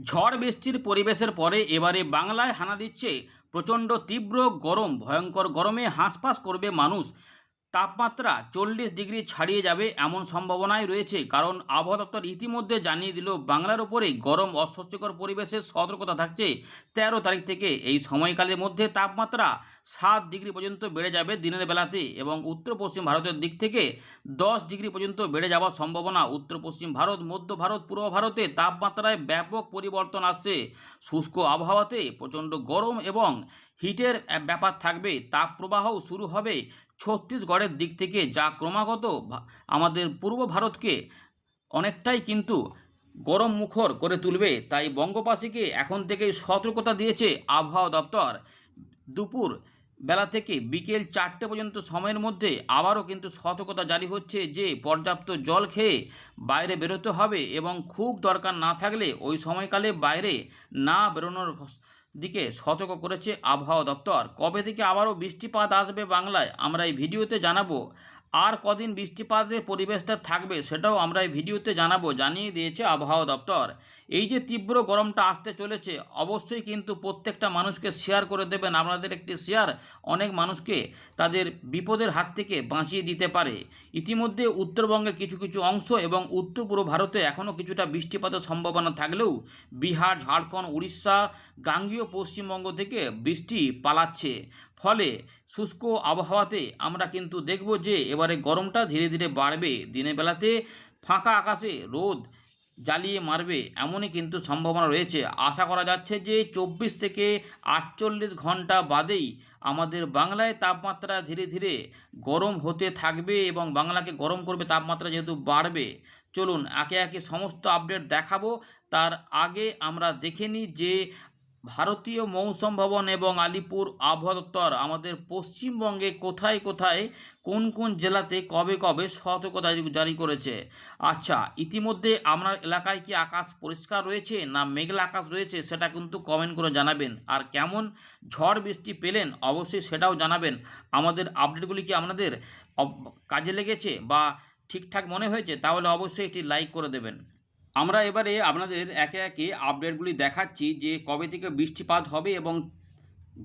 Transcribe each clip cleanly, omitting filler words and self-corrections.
ঝড় বৃষ্টির পরিবেশের পরে এবারে বাংলায় হানা দিচ্ছে প্রচণ্ড তীব্র গরম। ভয়ঙ্কর গরমে হাঁসফাঁস করবে মানুষ। তাপমাত্রা 40 ডিগ্রি ছাড়িয়ে যাবে এমন সম্ভাবনাই রয়েছে, কারণ আবহাওয়া দপ্তর ইতিমধ্যে জানিয়ে দিল বাংলার উপরে গরম অস্বস্তিকর পরিবেশের সতর্কতা থাকছে 13 তারিখ থেকে। এই সময়কালের মধ্যে তাপমাত্রা 7 ডিগ্রি পর্যন্ত বেড়ে যাবে দিনের বেলাতে, এবং উত্তর পশ্চিম ভারতের দিক থেকে 10 ডিগ্রি পর্যন্ত বেড়ে যাওয়ার সম্ভাবনা। উত্তর পশ্চিম ভারত, মধ্য ভারত, পূর্ব ভারতে তাপমাত্রায় ব্যাপক পরিবর্তন আসছে। শুষ্ক আবহাওয়াতে প্রচণ্ড গরম এবং হিটের ব্যাপার থাকবে। তাপপ্রবাহও শুরু হবে ছত্তিশগড়ের দিক থেকে, যা ক্রমাগত আমাদের পূর্ব ভারতকে অনেকটাই কিন্তু গরম মুখর করে তুলবে। তাই বঙ্গবাসীকে এখন থেকেই সতর্কতা দিয়েছে আবহাওয়া দপ্তর। দুপুর বেলা থেকে বিকেল 4টে পর্যন্ত সময়ের মধ্যে আবারও কিন্তু সতর্কতা জারি হচ্ছে যে পর্যাপ্ত জল খেয়ে বাইরে বেরোতে হবে, এবং খুব দরকার না থাকলে ওই সময়কালে বাইরে না বেরোনোর দিকে সতর্ক করেছে আবহাওয়া দপ্তর। কবে থেকে আবারও বৃষ্টিপাত আসবে বাংলায় আমরা এই ভিডিওতে জানাবো, আর কদিন বৃষ্টিপাতের পরিবেশটা থাকবে সেটাও আমরা এই ভিডিওতে জানাবো, জানিয়ে দিয়েছে আবহাওয়া দপ্তর। এই যে তীব্র গরমটা আসতে চলেছে, অবশ্যই কিন্তু প্রত্যেকটা মানুষকে শেয়ার করে দেবেন। আপনাদের একটি শেয়ার অনেক মানুষকে তাদের বিপদের হাত থেকে বাঁচিয়ে দিতে পারে। ইতিমধ্যে উত্তরবঙ্গের কিছু কিছু অংশ এবং উত্তর পূর্ব ভারতে এখনও কিছুটা বৃষ্টিপাতের সম্ভাবনা থাকলেও বিহার, ঝাড়খণ্ড, উড়িষ্যা, গাঙ্গীয় পশ্চিমবঙ্গ থেকে বৃষ্টি পালাচ্ছে। ফলে শুষ্ক আবহাওয়াতে আমরা কিন্তু দেখব যে এবারে গরমটা ধীরে ধীরে বাড়বে। দিনের বেলাতে ফাঁকা আকাশে রোদ জ্বালিয়ে মারবে এমনই কিন্তু সম্ভাবনা রয়েছে। আশা করা যাচ্ছে যে 24 থেকে 48 ঘন্টা বাদেই আমাদের বাংলায় তাপমাত্রা ধীরে ধীরে গরম হতে থাকবে, এবং বাংলাকে গরম করবে তাপমাত্রা যেহেতু বাড়বে। চলুন একে একে সমস্ত আপডেট দেখাবো। তার আগে আমরা দেখে নিই যে ভারতীয় মৌসুম ভবন এবং আলিপুর আবহাওয়া দপ্তর আমাদের পশ্চিমবঙ্গে কোথায় কোথায় কোন কোন জেলাতে কবে কবে সতর্কতা জারি করেছে। আচ্ছা, ইতিমধ্যে আপনার এলাকায় কি আকাশ পরিষ্কার রয়েছে না মেঘলা আকাশ রয়েছে সেটা কিন্তু কমেন্ট করে জানাবেন। আর কেমন ঝড় বৃষ্টি পেলেন অবশ্যই সেটাও জানাবেন। আমাদের আপডেটগুলি কি আপনাদের কাজে লেগেছে বা ঠিকঠাক মনে হয়েছে, তাহলে অবশ্যই একটি লাইক করে দেবেন। আমরা এবারে আপনাদের একে একে আপডেটগুলি দেখাচ্ছি যে কবে থেকে বৃষ্টিপাত হবে এবং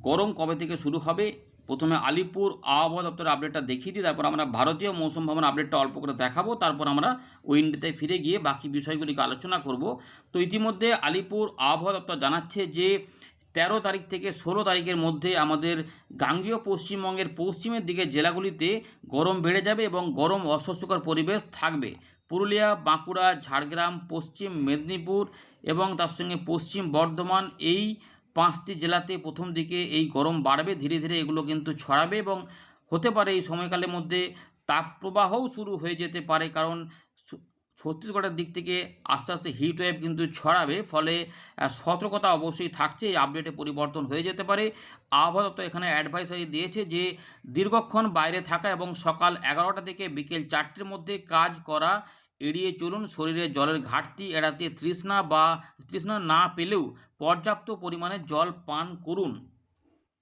গরম কবে থেকে শুরু হবে। প্রথমে আলিপুর আবহাওয়া দপ্তরের আপডেটটা দেখিয়ে দিই, তারপর আমরা ভারতীয় মৌসুম ভবন আপডেটটা অল্প করে দেখাবো, তারপর আমরা উইন্ডোতে ফিরে গিয়ে বাকি বিষয়গুলিকে আলোচনা করব। তো ইতিমধ্যে আলিপুর আবহাওয়া দপ্তর জানাচ্ছে যে 13 তারিখ থেকে 16 তারিখের মধ্যে আমাদের গাঙ্গীয় পশ্চিমবঙ্গের পশ্চিমের দিকে জেলাগুলিতে গরম বেড়ে যাবে এবং গরম অস্বস্তিকর পরিবেশ থাকবে। পুরুলিয়া, বাঁকুড়া, ঝাড়গ্রাম, পশ্চিম মেদিনীপুর এবং তার সঙ্গে পশ্চিম বর্ধমান, এই 5টি জেলাতে প্রথম দিকে এই গরম বাড়বে। ধীরে ধীরে এগুলো কিন্তু ছড়াবে এবং হতে পারে এই সময়কালের মধ্যে তাপপ্রবাহও শুরু হয়ে যেতে পারে, কারণ ছত্তিশগড়ের দিক থেকে আস্তে আস্তে হিট ওয়েভ কিন্তু ছড়াবে। ফলে সতর্কতা অবশ্যই থাকছে, এই আপডেটে পরিবর্তন হয়ে যেতে পারে। আবহাওয়া দপ্তর এখানে অ্যাডভাইসারি দিয়েছে যে দীর্ঘক্ষণ বাইরে থাকা এবং সকাল 11টা থেকে বিকেল 4টের মধ্যে কাজ করা এড়িয়ে চলুন। শরীরে জলের ঘাটতি এড়াতে তৃষ্ণা না পেলেও পর্যাপ্ত পরিমাণে জল পান করুন।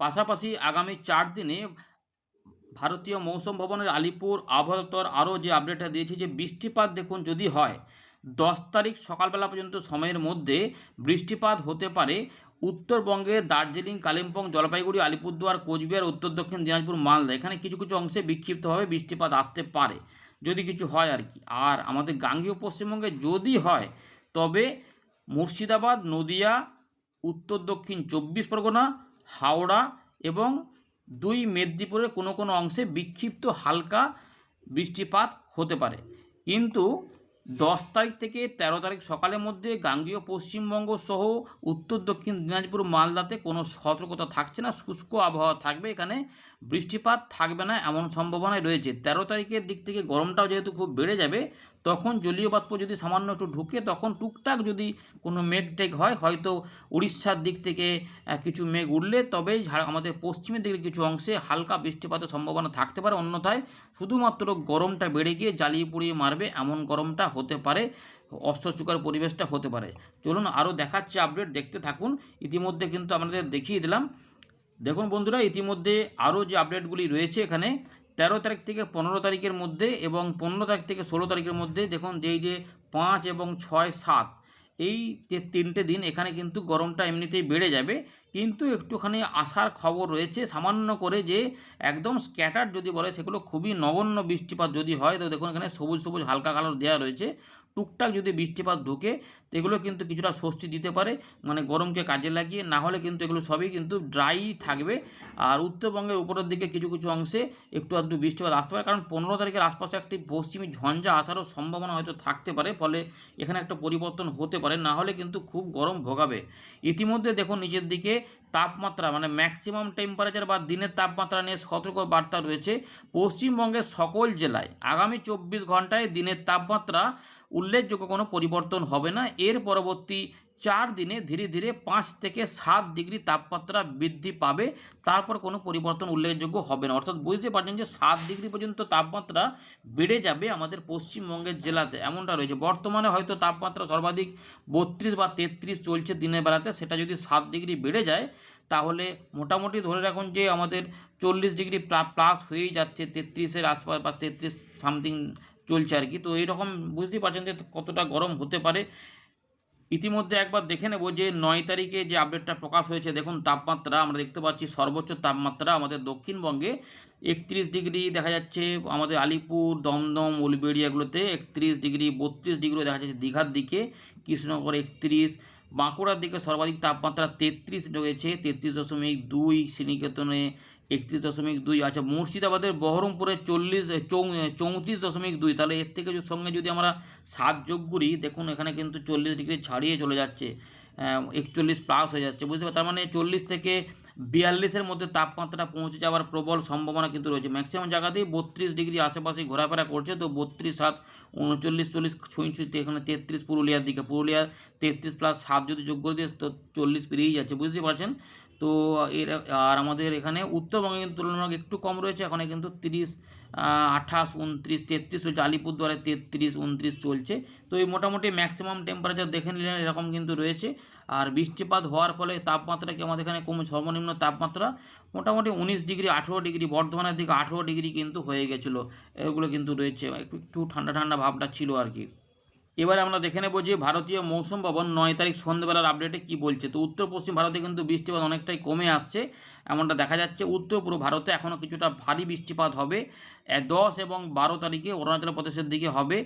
পাশাপাশি আগামী 4 দিনে ভারতীয় মৌসুম ভবনের আলিপুর আবহাওয়া দপ্তর আরও যে আপডেটটা দিয়েছে যে বৃষ্টিপাত দেখুন যদি হয় 10 তারিখ সকালবেলা পর্যন্ত সময়ের মধ্যে বৃষ্টিপাত হতে পারে উত্তরবঙ্গের দার্জিলিং, কালিম্পং, জলপাইগুড়ি, আলিপুরদুয়ার, কোচবিহার, উত্তর দক্ষিণ দিনাজপুর, মালদা, এখানে কিছু কিছু অংশে বিক্ষিপ্তভাবে বৃষ্টিপাত আসতে পারে যদি কিছু হয় আর কি। আর আমাদের গাঙ্গীয় পশ্চিমবঙ্গে যদি হয় তবে মুর্শিদাবাদ, নদিয়া, উত্তর দক্ষিণ 24 পরগনা, হাওড়া এবং 2 মেদিনীপুরের কোনো কোনো অংশে বিক্ষিপ্ত হালকা বৃষ্টিপাত হতে পারে। কিন্তু 10 তারিখ থেকে 13 তারিখ সকালের মধ্যে গাঙ্গীয় পশ্চিমবঙ্গ সহ উত্তর দক্ষিণ দিনাজপুর, মালদাতে কোনো সতর্কতা থাকছে না, শুষ্ক আবহাওয়া থাকবে, এখানে বৃষ্টিপাত থাকবে না এমন সম্ভাবনাই রয়েছে। 13 তারিখের দিক থেকে গরমটাও যেহেতু খুব বেড়ে যাবে, তখন জলীয় বাষ্প যদি সামান্য একটু ঢুকে তখন টুকটাক যদি কোনো মেঘ টেঘ হয়, হয়তো উড়িষ্যার দিক থেকে কিছু মেঘ উঠলে তবেই আমাদের পশ্চিমের দিকের কিছু অংশে হালকা বৃষ্টিপাতের সম্ভাবনা থাকতে পারে। অন্যথায় শুধুমাত্র গরমটা বেড়ে গিয়ে জ্বালিয়ে পুড়িয়ে মারবে এমন গরমটা হতে পারে, অস্বস্তিকর পরিবেশটা হতে পারে। চলুন আরও দেখাচ্ছি আপডেট, দেখতে থাকুন। ইতিমধ্যে কিন্তু আপনাদের দেখিয়ে দিলাম। দেখুন বন্ধুরা, ইতিমধ্যে আরও যে আপডেটগুলি রয়েছে এখানে 13 তারিখ থেকে 15 তারিখের মধ্যে এবং 15 তারিখ থেকে 16 তারিখের মধ্যে দেখুন যে এই যে 5 এবং 6, 7 এই যে 3টে দিন এখানে কিন্তু গরমটা এমনিতেই বেড়ে যাবে, কিন্তু একটুখানি আশার খবর রয়েছে সামান্য করে, যে একদম স্ক্যাটার যদি বলে সেগুলো খুবই নগণ্য বৃষ্টিপাত যদি হয়, তো দেখুন এখানে সবুজ সবুজ হালকা কালার দেওয়া রয়েছে, টুকটাক যদি বৃষ্টিপাত ঢোকে তো এগুলো কিন্তু কিছুটা স্বস্তি দিতে পারে, মানে গরমকে কাজে লাগিয়ে। না হলে কিন্তু এগুলো সবই কিন্তু ড্রাই থাকবে। আর উত্তরবঙ্গের উপরের দিকে কিছু কিছু অংশে একটু আধটু বৃষ্টিপাত আসতে পারে, কারণ 15 তারিখের আশপাশে একটি পশ্চিমী ঝঞ্ঝা আসারও সম্ভাবনা হয়তো থাকতে পারে, ফলে এখানে একটা পরিবর্তন হতে পারে, না হলে কিন্তু খুব গরম ভোগাবে। ইতিমধ্যে দেখুন নিচের দিকে তাপমাত্রা, মানে ম্যাক্সিমাম টেম্পারেচার বা দিনের তাপমাত্রা নিয়ে সতর্ক বার্তা রয়েছে পশ্চিমবঙ্গের সকল জেলায়। আগামী 24 ঘন্টায় দিনের তাপমাত্রা উল্লেখযোগ্য কোনো পরিবর্তন হবে না। এর পরবর্তী 4 দিনে ধীরে ধীরে 5 থেকে 7 ডিগ্রি তাপমাত্রা বৃদ্ধি পাবে, তারপর কোনো পরিবর্তন উল্লেখযোগ্য হবে না। অর্থাৎ বুঝতে পারছেন যে 7 ডিগ্রি পর্যন্ত তাপমাত্রা বেড়ে যাবে আমাদের পশ্চিমবঙ্গের জেলাতে, এমনটা রয়েছে। বর্তমানে হয়তো তাপমাত্রা সর্বাধিক 32 বা 33 চলছে দিনের বেলাতে, সেটা যদি 7 ডিগ্রি বেড়ে যায় তাহলে মোটামুটি ধরে রাখুন যে আমাদের 40 ডিগ্রি প্লাস হয়েই যাচ্ছে, 33-এর আশপাশ বা 33 সামথিং চলছে আর কি। তো এইরকম বুঝতেই পারছেন যে কতটা গরম হতে পারে। ইতিমধ্যে একবার দেখে নেব যে 9 তারিখে যে আপডেটটা প্রকাশ হয়েছে। দেখুন তাপমাত্রা আমরা দেখতে পাচ্ছি, সর্বোচ্চ তাপমাত্রা আমাদের দক্ষিণবঙ্গে 31 ডিগ্রি দেখা যাচ্ছে, আমাদের আলিপুর, দমদম, উলবেড়িয়াগুলোতে 31 ডিগ্রি, 32 ডিগ্রিও দেখা যাচ্ছে দীঘার দিকে, কৃষ্ণনগর 31, বাঁকুড়ার দিকে সর্বাধিক তাপমাত্রা 33 রয়েছে, 33.2, শ্রীনিকেতনে 31.2, আচ্ছা মুর্শিদাবাদের বহরমপুরে 34.2। তাহলে এর থেকে সঙ্গে যদি আমরা 7 যোগ করি, দেখুন এখানে কিন্তু 40 ডিগ্রি ছাড়িয়ে চলে যাচ্ছে, 41 প্লাস হয়ে যাচ্ছে, বুঝতে পারছেন। তার মানে 40 থেকে 42-এর মধ্যে তাপমাত্রা পৌঁছে যাওয়ার প্রবল সম্ভাবনা কিন্তু রয়েছে। ম্যাক্সিমাম জায়গাতেই 32 ডিগ্রি আশেপাশে ঘোরাফেরা করছে, তো 32, 7, 39, 40 ছুঁই এখানে 33 পুরুলিয়ার দিকে, পুরুলিয়ার 33 প্লাস 7 যদি যোগ করে দিয়ে তো 40 পেরিয়েই যাচ্ছে, বুঝতে পারছেন। তো এর আর আমাদের এখানে উত্তরবঙ্গে কিন্তু তুলনামূলক একটু কম রয়েছে, এখানে কিন্তু 30, 28, 29, 33 চলছে, আলিপুরদুয়ারে 33, 29 চলছে। তো এই মোটামুটি ম্যাক্সিমাম টেম্পারেচার দেখে নিলেন এরকম কিন্তু রয়েছে। আর বৃষ্টিপাত হওয়ার ফলে তাপমাত্রা কি আমাদের এখানে কমে, সর্বনিম্ন তাপমাত্রা মোটামুটি 19 ডিগ্রি, 18 ডিগ্রি, বর্ধমানের দিকে 18 ডিগ্রি কিন্তু হয়ে গেছিলো, এগুলো কিন্তু রয়েছে, একটু ঠান্ডা ঠান্ডা ভাবটা ছিল আর কি। এবারে আমরা দেখে নেব যে ভারতীয় মৌসুম ভবন 9 তারিখ সন্ধ্যেবেলার আপডেটে কি বলছে। তো উত্তর পশ্চিম ভারতে কিন্তু বৃষ্টিপাত অনেকটাই কমে আসছে, এমনটা দেখা যাচ্ছে। উত্তর পূর্ব ভারতে এখনও কিছুটা ভারী বৃষ্টিপাত হবে, 10 এবং 12 তারিখে অরুণাচল প্রদেশের দিকে হবে।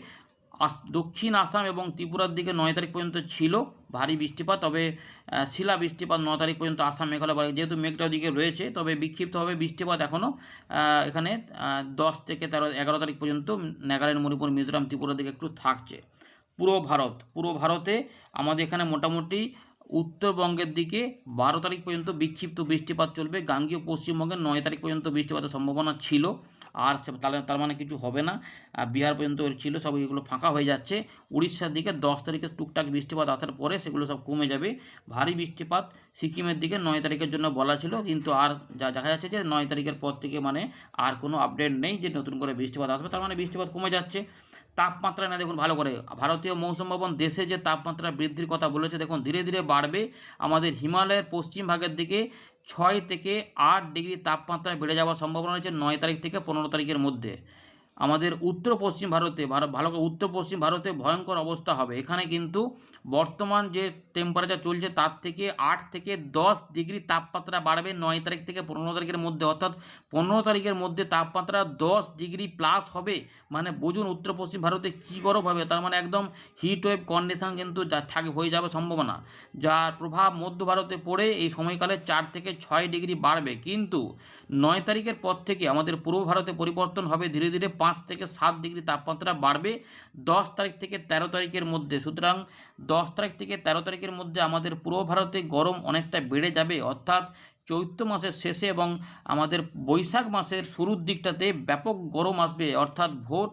দক্ষিণ আসাম এবং ত্রিপুরার দিকে 9 তারিখ পর্যন্ত ছিল ভারী বৃষ্টিপাত, তবে শিলা বৃষ্টিপাত 9 তারিখ পর্যন্ত আসাম, মেঘালয়, যেহেতু মেঘটা ওদিকে রয়েছে, তবে বিক্ষিপ্তভাবে বৃষ্টিপাত এখনও এখানে 10 থেকে 11 তারিখ পর্যন্ত নাগাল্যান্ড, মণিপুর, মিজোরাম, ত্রিপুরার দিকে একটু থাকছে। পূর্ব ভারতে আমাদের এখানে মোটামুটি উত্তরবঙ্গের দিকে 12 তারিখ পর্যন্ত বিক্ষিপ্ত বৃষ্টিপাত চলবে, গাঙ্গীয় পশ্চিমবঙ্গের 9 তারিখ পর্যন্ত বৃষ্টিপাতের সম্ভাবনা ছিল, আর তার মানে কিছু হবে না। বিহার পর্যন্ত ছিল, সব এগুলো ফাঁকা হয়ে যাচ্ছে। উড়িষ্যার দিকে 10 তারিখে টুকটাক বৃষ্টিপাত আসার পরে সেগুলো সব কমে যাবে। ভারী বৃষ্টিপাত সিকিমের দিকে 9 তারিখের জন্য বলা ছিল, কিন্তু আর যা দেখা যাচ্ছে যে 9 তারিখের পর থেকে মানে আর কোনো আপডেট নেই যে নতুন করে বৃষ্টিপাত আসবে, তার মানে বৃষ্টিপাত কমে যাচ্ছে। তাপমাত্রা না দেখুন ভালো করে, ভারতীয় মৌসুম ভবন দেশে যে তাপমাত্রা বৃদ্ধির কথা বলেছে, দেখুন ধীরে ধীরে বাড়বে। আমাদের হিমালয়ের পশ্চিম ভাগের দিকে 6 থেকে 8 ডিগ্রি তাপমাত্রা বেড়ে যাওয়ার সম্ভাবনা রয়েছে 9 তারিখ থেকে 15 তারিখের মধ্যে। আমাদের উত্তর পশ্চিম ভারতে ভালো করে উত্তর পশ্চিম ভারতে ভয়ঙ্কর অবস্থা হবে। এখানে কিন্তু বর্তমান যে টেম্পারেচার চলছে তার থেকে 8 থেকে 10 ডিগ্রি তাপমাত্রা বাড়বে 9 তারিখ থেকে 15 তারিখের মধ্যে, অর্থাৎ 15 তারিখের মধ্যে তাপমাত্রা 10 ডিগ্রি প্লাস হবে। মানে বুঝুন উত্তর পশ্চিম ভারতে কী গরম হবে, তার মানে একদম হিট ওয়েভ কন্ডিশন কিন্তু হয়ে যাবে সম্ভাবনা, যার প্রভাব মধ্য ভারতে পড়ে এই সময়কালে 4 থেকে 6 ডিগ্রি বাড়বে। কিন্তু 9 তারিখের পর থেকে আমাদের পূর্ব ভারতে পরিবর্তন হবে, ধীরে ধীরে 5 থেকে 7 ডিগ্রি তাপমাত্রা বাড়বে 10 তারিখ থেকে 13 তারিখের মধ্যে। সুতরাং 10 তারিখ থেকে 13 তারিখের মধ্যে আমাদের পূর্ব ভারতে গরম অনেকটা বেড়ে যাবে, অর্থাৎ চৈত্র মাসের শেষে এবং আমাদের বৈশাখ মাসের শুরুর দিকটাতে ব্যাপক গরম আসবে, অর্থাৎ ভোট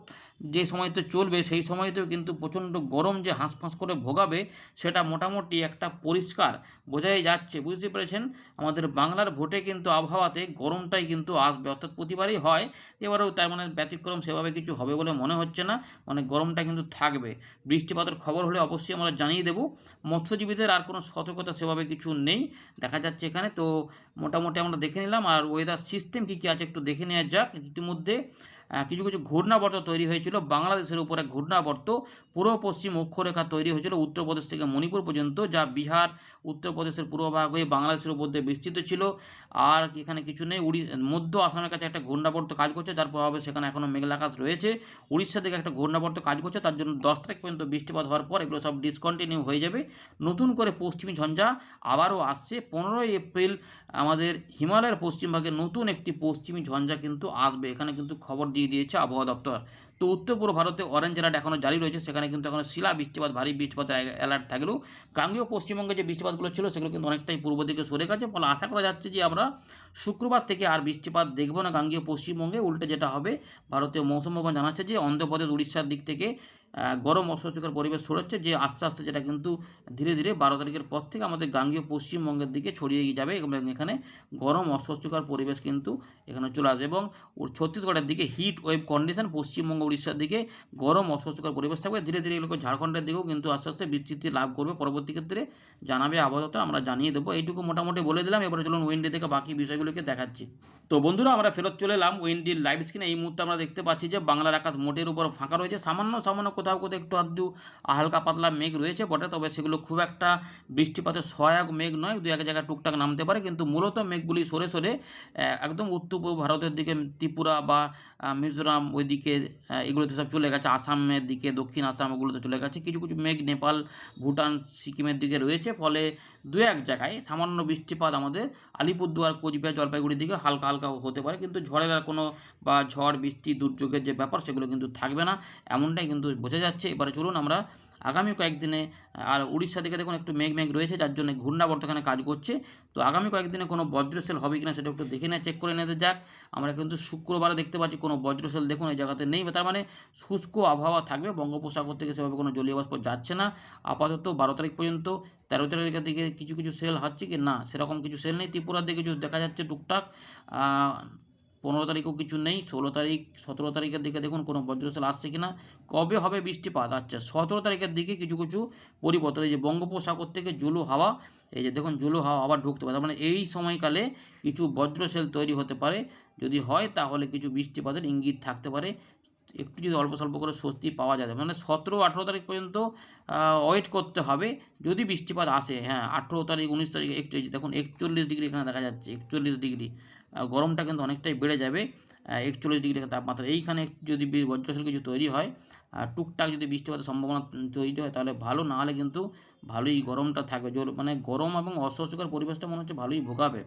যে সময়তে চলবে সেই সময়তেও কিন্তু প্রচণ্ড গরম যে হাঁসফাঁস করে ভোগাবে, সেটা মোটামুটি একটা পরিষ্কার বোঝাই যাচ্ছে, বুঝতে পেরেছেন। আমাদের বাংলার ভোটে কিন্তু আবহাওয়াতে গরমটাই কিন্তু আসবে, অর্থাৎ প্রতিবারই হয়, এবারেও তার মানে ব্যতিক্রম সেভাবে কিছু হবে বলে মনে হচ্ছে না, মানে গরমটা কিন্তু থাকবে। বৃষ্টিপাতের খবর হলে অবশ্যই আমরা জানিয়ে দেব। মৎস্যজীবীদের আর কোনো সতর্কতা সেভাবে কিছু নেই দেখা যাচ্ছে এখানে। তো মোটামুটি আমরা দেখে নিলাম, আর ওয়েদার সিস্টেম কী কী আছে একটু দেখে নেওয়া যাক। ইতিমধ্যে কিছু কিছু ঘূর্ণাবর্ত তৈরি হয়েছিল বাংলাদেশের উপরে। ঘূর্ণাবর্ত পূর্ব পশ্চিম অক্ষরেখা তৈরি হয়েছিল উত্তরপ্রদেশ থেকে মণিপুর পর্যন্ত, যা বিহার উত্তরপ্রদেশের পূর্বভাগ হয়ে বাংলাদেশের উপর দিয়ে বিস্তৃত ছিল। আর এখানে কিছু নেই, মধ্য আসামের কাছে একটা ঘূর্ণাবর্ত কাজ করছে, যার প্রভাবে সেখানে এখনও মেঘলা আকাশ রয়েছে। উড়িষ্যা থেকে একটা ঘূর্ণাবর্ত কাজ করছে, তার জন্য 10 তারিখ পর্যন্ত বৃষ্টিপাত হওয়ার পর এগুলো সব ডিসকন্টিনিউ হয়ে যাবে। নতুন করে পশ্চিমী ঝঞ্ঝা আবারও আসছে। 15ই এপ্রিল আমাদের হিমালয়ের পশ্চিমভাগে নতুন একটি পশ্চিমী ঝঞ্ঝা কিন্তু আসবে, এখানে কিন্তু খবর দিয়ে দিয়েছে আবহাওয়া দপ্তর। তো উত্তর পূর্ব ভারতে অরেঞ্জ অ্যালার্ট এখনও জারি রয়েছে, সেখানে কিন্তু এখনও শিলা বৃষ্টিপাত, ভারী বৃষ্টিপাতের অ্যালার্ট থাকলেও গাঙ্গেয় পশ্চিমবঙ্গে যে বৃষ্টিপাতগুলো ছিল সেগুলো কিন্তু অনেকটাই পূর্ব দিকে সরে গেছে। ফলে আশা করা যাচ্ছে যে আমরা শুক্রবার থেকে আর বৃষ্টিপাত দেখব না গাঙ্গেয় পশ্চিমবঙ্গে। উল্টে যেটা হবে, ভারতীয় মৌসুম ভবন জানাচ্ছে যে অন্ধ্রপ্রদেশ উড়িষ্যার দিক থেকে গরম অস্বস্তিকর পরিবেশ ছড়াচ্ছে, যে আস্তে আস্তে যেটা কিন্তু ধীরে ধীরে 12 তারিখের পর থেকে আমাদের গাঙ্গেয় পশ্চিমবঙ্গের দিকে ছড়িয়ে যাবে এবং এখানে গরম অস্বস্তিকর পরিবেশ কিন্তু এখানে চলে আসবে। এবং ছত্তিশগড়ের দিকে হিট ওয়েভ কন্ডিশন, পশ্চিমবঙ্গ উড়িষ্যার দিকে গরম অস্বস্তিকর পরিবেশ থাকবে। ধীরে ধীরে এগুলো ঝাড়খণ্ডের দিকেও কিন্তু আস্তে আস্তে বিস্তৃতি লাভ করবে, পরবর্তী ক্ষেত্রে জানাবে আবহাওয়া দপ্তর, আমরা জানিয়ে দেবো। এইটুকু মোটামুটি বলে দিলাম। এবারে চলুন উইন্ডি থেকে বাকি বিষয়গুলোকে দেখাচ্ছি। তো বন্ধুরা, আমরা ফেরত চলে এলাম উইন্ডির লাইভ স্ক্রিনে। এই মুহূর্তে আমরা দেখতে পাচ্ছি যে বাংলার আকাশ মোটের উপর ফাঁকা রয়েছে। সামান্য সামান্য কোথাও কোথাও একটু আধটু হালকা পাতলা মেঘ রয়েছে বটে, তবে সেগুলো খুব একটা বৃষ্টিপাতের সহায়ক মেঘ নয়। দু এক জায়গায় টুকটাক নামতে পারে, কিন্তু মূলত মেঘগুলি সরে সরে একদম উত্তর পূর্ব ভারতের দিকে ত্রিপুরা বা মিজোরাম ওইদিকে এগুলোতে সব চলে গেছে। আসামের দিকে, দক্ষিণ আসাম ওগুলোতে চলে গেছে। কিছু কিছু মেঘ নেপাল, ভুটান, সিকিমের দিকে রয়েছে। ফলে দু এক জায়গায় সামান্য বৃষ্টিপাত আমাদের আলিপুরদুয়ার, কোচবিহার, জলপাইগুড়ির দিকে হালকা হালকা হতে পারে, কিন্তু ঝড়ের আর কোনো বা ঝড় বৃষ্টি দুর্যোগের যে ব্যাপার সেগুলো কিন্তু থাকবে না, এমনটাই কিন্তু বোঝা যাচ্ছে। এবারে চলুন আমরা আগামী কয়েকদিনে, আর উড়িষ্যা দিকে দেখুন একটু মেঘ মেঘ রয়েছে, যার জন্য ঘূর্ণাবর্ত এখানে কাজ করছে। তো আগামী কয়েকদিনে কোনো বজ্রসেল হবে কিনা সেটা একটু দেখে নেয়, চেক করে নিতে যাক। আমরা কিন্তু শুক্রবারে দেখতে পাচ্ছি কোনো বজ্রসেল দেখুন এই জায়গাতে নেই, তার মানে শুষ্ক আবহাওয়া থাকবে। বঙ্গোপসাগর থেকে সেভাবে কোনো জলীয় বাষ্প যাচ্ছে না আপাতত 12 তারিখ পর্যন্ত। 13 তারিখের দিকে কিছু কিছু সেল হচ্ছে কি না, সেরকম কিছু সেল নেই। ত্রিপুরার দিকে কিছু দেখা যাচ্ছে টুকটাক। 15 তারিখেও কিছু নেই। 16 তারিখ, 17 তারিখের দিকে দেখুন কোনো বজ্রসেল আসছে কিনা। কবে হবে বৃষ্টিপাত? আচ্ছা, 17 তারিখের দিকে কিছু কিছু পরিবর্তন। এই যে বঙ্গোপসাগর থেকে জুলু হাওয়া, এই যে দেখুন জুলু হাওয়া আবার ঢুকতে পারে, তার মানে এই সময়কালে কিছু বজ্রসেল তৈরি হতে পারে। যদি হয় তাহলে কিছু বৃষ্টিপাতের ইঙ্গিত থাকতে পারে। একটু যদি অল্প স্বল্প করে স্বস্তি পাওয়া যায়, মানে 17-18 তারিখ পর্যন্ত ওয়েট করতে হবে যদি বৃষ্টিপাত আসে। হ্যাঁ, 18 তারিখ, 19 তারিখ একটু দেখুন 41 ডিগ্রি এখানে দেখা যাচ্ছে, 41 ডিগ্রি। গরমটা কিন্তু অনেকটাই বেড়ে যাবে। 41 ডিগ্রি তাপমাত্রা, এইখানে যদি বজ্রসেল কিছু তৈরি হয়, টুকটাক যদি বৃষ্টিপাতের সম্ভাবনা তৈরি হয় তাহলে ভালো, না হলে কিন্তু ভালোই গরমটা থাকবে। মানে গরম এবং অস্বস্তিকর পরিবেশটা মনে হচ্ছে ভালোই ভোগাবে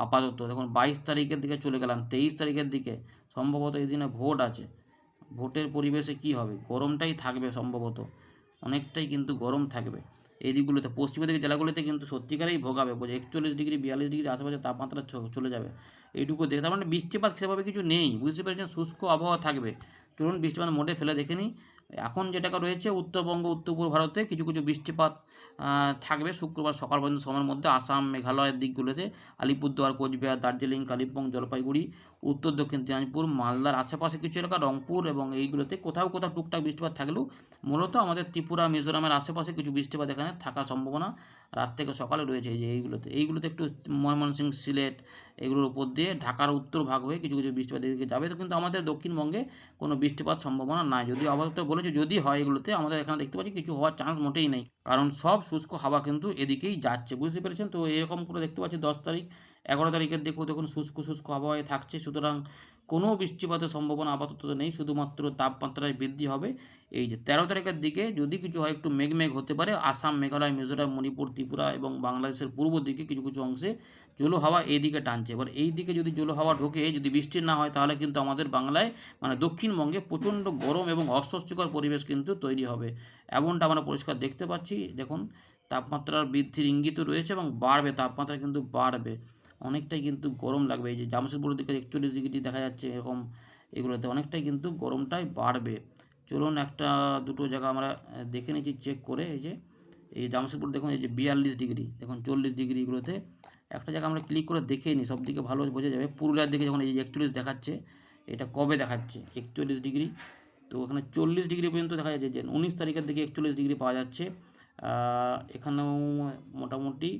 আপাতত। দেখুন 22 তারিখের দিকে চলে গেলাম, 23 তারিখের দিকে সম্ভবত এই দিনে ভোট আছে। ভোটের পরিবেশে কি হবে? গরমটাই থাকবে সম্ভবত, অনেকটাই কিন্তু গরম থাকবে এই দিকগুলোতে। পশ্চিমের দিকে জেলাগুলোতে কিন্তু সত্যিকারেই ভোগাবে, 41 ডিগ্রি 42 ডিগ্রি আশেপাশে তাপমাত্রা চলে যাবে। এইটুকু দেখে, তার মানে বৃষ্টিপাত সেভাবে কিছু নেই, বুঝতে পেরেছেন? শুষ্ক আবহাওয়া থাকবে। চলুন বৃষ্টিপাত মোটে ফেলে দেখে নিই। এখন যেটা রয়েছে উত্তরবঙ্গ, উত্তর পূর্ব ভারতে কিছু কিছু বৃষ্টিপাত থাকবে শুক্রবার সকাল পর্যন্ত সময়ের মধ্যে। আসাম, মেঘালয়ের দিকগুলোতে, আলিপুরদুয়ার, কোচবিহার, দার্জিলিং, কালিম্পং, জলপাইগুড়ি, উত্তর দক্ষিণ দিনাজপুর, মালদার আশেপাশে কিছু এলাকা, রংপুর এবং এইগুলোতে কোথাও কোথাও টুকটাক বৃষ্টিপাত থাকলেও মূলত আমাদের ত্রিপুরা, মিজোরামের আশেপাশে কিছু বৃষ্টিপাত এখানে থাকার সম্ভাবনা রাত থেকে সকালে রয়েছে। এই যে এইগুলোতে একটু ময়মনসিংহ, সিলেট এগুলোর উপর দিয়ে ঢাকার উত্তর ভাগ হয়ে কিছু কিছু বৃষ্টিপাত এদিকে যাবে। তো কিন্তু আমাদের দক্ষিণবঙ্গে কোনো বৃষ্টিপাত সম্ভাবনা নাই, যদিও আপাতত বলেছে যদি হয় এগুলোতে। আমাদের এখানে দেখতে পাচ্ছি কিছু হওয়ার চান্স মোটেই নেই, কারণ সব শুষ্ক হাওয়া কিন্তু এদিকেই যাচ্ছে, বুঝতে পেরেছেন? তো এরকম করে দেখতে পাচ্ছি 10 তারিখ, 11 তারিখের দিকেও দেখুন শুষ্ক শুষ্ক আবহাওয়ায় থাকছে। সুতরাং কোনো বৃষ্টিপাতের সম্ভাবনা আপাতত নেই, শুধুমাত্র তাপমাত্রায় বৃদ্ধি হবে। এই যে 13 তারিখের দিকে যদি কিছু হয় একটু মেঘ হতে পারে। আসাম, মেঘালয়, মিজোরাম, মণিপুর, ত্রিপুরা এবং বাংলাদেশের পূর্ব দিকে কিছু কিছু অংশে জলো হাওয়া এই দিকে টানছে। এবার এই দিকে যদি জলো হাওয়া ঢোকে, যদি বৃষ্টি না হয়, তাহলে কিন্তু আমাদের বাংলায় মানে দক্ষিণবঙ্গে প্রচণ্ড গরম এবং অস্বস্তিকর পরিবেশ কিন্তু তৈরি হবে, এমনটা আমরা পরিষ্কার দেখতে পাচ্ছি। দেখুন তাপমাত্রার বৃদ্ধির ইঙ্গিতও রয়েছে এবং বাড়বে, তাপমাত্রা কিন্তু বাড়বে, অনেকটাই কিন্তু গরম লাগবে। এই যে জামশেদপুরের দিকে 41 ডিগ্রি দেখা যাচ্ছে, এরকম এগুলোতে অনেকটাই কিন্তু গরমটাই বাড়বে। চলুন একটা দুটো জায়গা আমরা দেখে নিচ্ছি চেক করে। এই যে এই জামশেদপুর দেখুন, এই যে 42 ডিগ্রি, দেখুন 40 ডিগ্রি, এগুলোতে একটা জায়গা আমরা ক্লিক করে দেখে নিই, সব দিকে ভালো বোঝা যাবে। পুরুলিয়ার দিকে যখন এই যে 41 দেখাচ্ছে, এটা কবে দেখাচ্ছে 41 ডিগ্রি, তো এখানে 40 ডিগ্রি পর্যন্ত দেখা যাচ্ছে। যে 19 তারিখের দিকে 41 ডিগ্রি পাওয়া যাচ্ছে। এখানেও মোটামুটি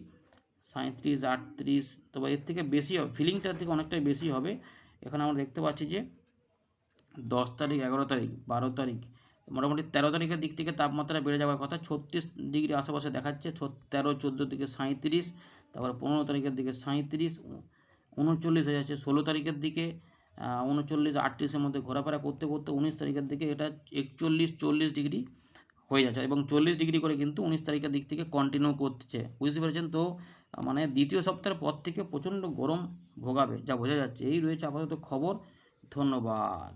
37, 38, তবে এর থেকে বেশি হবে, ফিলিংটার থেকে অনেকটাই বেশি হবে। এখানে আমরা দেখতে পাচ্ছি যে 10 তারিখ, 11 তারিখ, 12 তারিখ, মোটামুটি 13 তারিখের দিক থেকে তাপমাত্রা বেড়ে যাওয়ার কথা। 36 ডিগ্রি আশেপাশে দেখাচ্ছে। 13, 14 দিকে 37, তারপর 15 তারিখের দিকে 37, 39 হয়ে যাচ্ছে 16 তারিখের দিকে, 39, 38-এর মধ্যে ঘোরাফেরা করতে করতে 19 তারিখের দিকে এটা 41, 40 ডিগ্রি হয়ে যাচ্ছে এবং 40 ডিগ্রি করে কিন্তু 19 তারিখের দিক থেকে কন্টিনিউ করছে, বুঝতে পেরেছেন তো। মানে দ্বিতীয় সপ্তাহের পর থেকে প্রচণ্ড গরম ভোগাবে, যা বোঝা যাচ্ছে। এই রয়েছে আপাতত খবর। ধন্যবাদ।